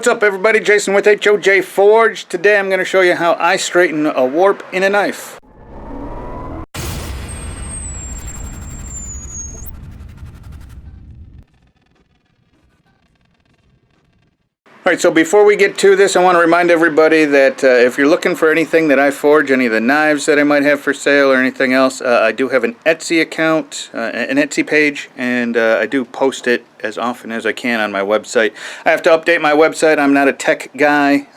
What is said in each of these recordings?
What's up everybody, Jason with HOJ Forge. Today I'm going to show you how I straighten a warp in a knife. Alright, so before we get to this, I want to remind everybody that if you're looking for anything that I forge, any of the knives that I might have for sale or anything else, I do have an Etsy account, an Etsy page, and I do post it as often as I can on my website. I have to update my website. I'm not a tech guy,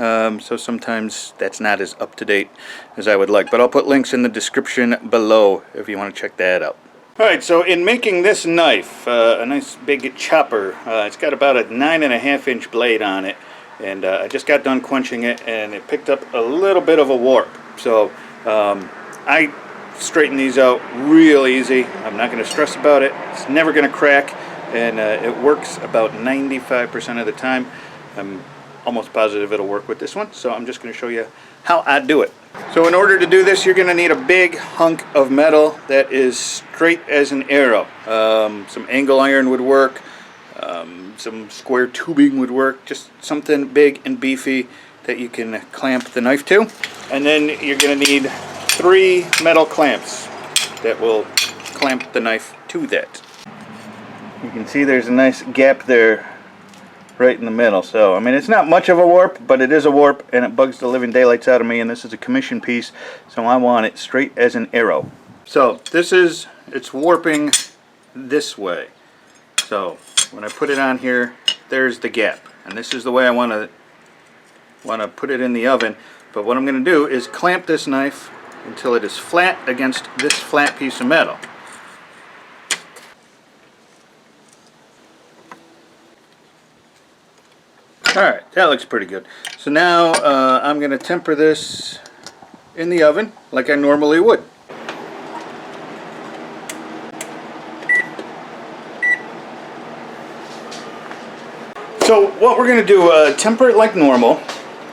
so sometimes that's not as up-to-date as I would like. But I'll put links in the description below if you want to check that out. Alright, so in making this knife, a nice big chopper, it's got about a 9.5-inch blade on it, and I just got done quenching it, and it picked up a little bit of a warp. So I straighten these out real easy. I'm not going to stress about it. It's never going to crack, and it works about 95% of the time. I'm almost positive it'll work with this one, so I'm just going to show you how I do it. So in order to do this, you're going to need a big hunk of metal that is straight as an arrow. Some angle iron would work, some square tubing would work, just something big and beefy that you can clamp the knife to. And then you're going to need 3 metal clamps that will clamp the knife to that. You can see there's a nice gap there right in the middle. So I mean, it's not much of a warp, but it is a warp, and it bugs the living daylights out of me, and this is a commission piece, so I want it straight as an arrow. So it's warping this way. So when I put it on here, there's the gap, and this is the way I want to put it in the oven. But what I'm going to do is clamp this knife until it is flat against this flat piece of metal. Alright, that looks pretty good. So now I'm going to temper this in the oven like I normally would. So what we're going to do, temper it like normal,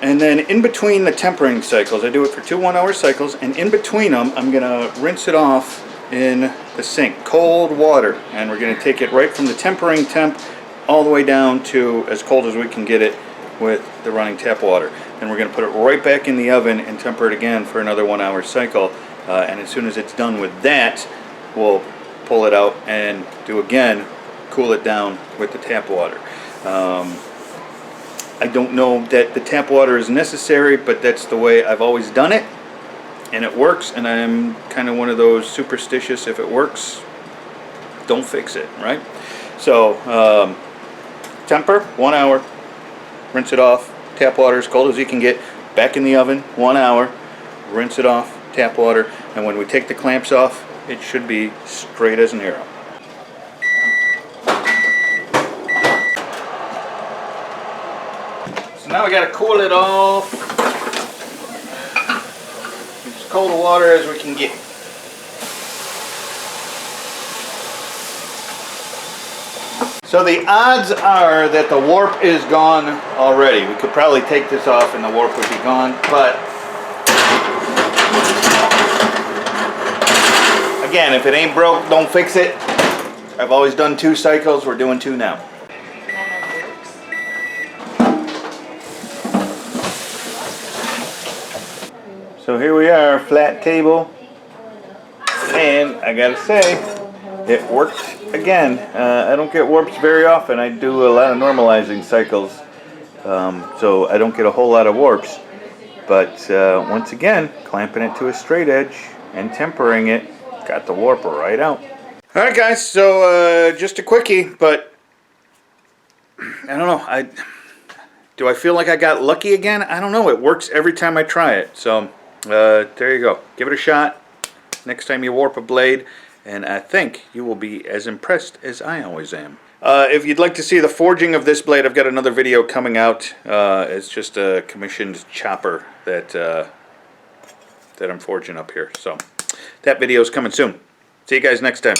and then in between the tempering cycles, I do it for 2 1-hour cycles, and in between them I'm going to rinse it off in the sink, cold water, and we're going to take it right from the tempering temp all the way down to as cold as we can get it with the running tap water. Then we're going to put it right back in the oven and temper it again for another 1-hour cycle, and as soon as it's done with that, we'll pull it out and do again, cool it down with the tap water. I don't know that the tap water is necessary, but that's the way I've always done it, and it works, and I'm kind of one of those superstitious, if it works, don't fix it, right? So temper, 1 hour, rinse it off, tap water as cold as you can get, back in the oven, 1 hour, rinse it off, tap water, and when we take the clamps off, it should be straight as an arrow. So now we got to cool it off, as cold water as we can get. So the odds are that the warp is gone already. We could probably take this off and the warp would be gone, but again, if it ain't broke, don't fix it. I've always done 2 cycles, we're doing 2 now. So here we are, flat table, and I gotta say, it worked again. I don't get warps very often. I do a lot of normalizing cycles, so I don't get a whole lot of warps. But once again, clamping it to a straight edge and tempering it, got the warp right out. Alright guys, so just a quickie, but I don't know. Do I feel like I got lucky again? I don't know. It works every time I try it. So there you go. Give it a shot next time you warp a blade, and I think you will be as impressed as I always am. If you'd like to see the forging of this blade, I've got another video coming out. It's just a commissioned chopper that I'm forging up here. So that video is coming soon. See you guys next time.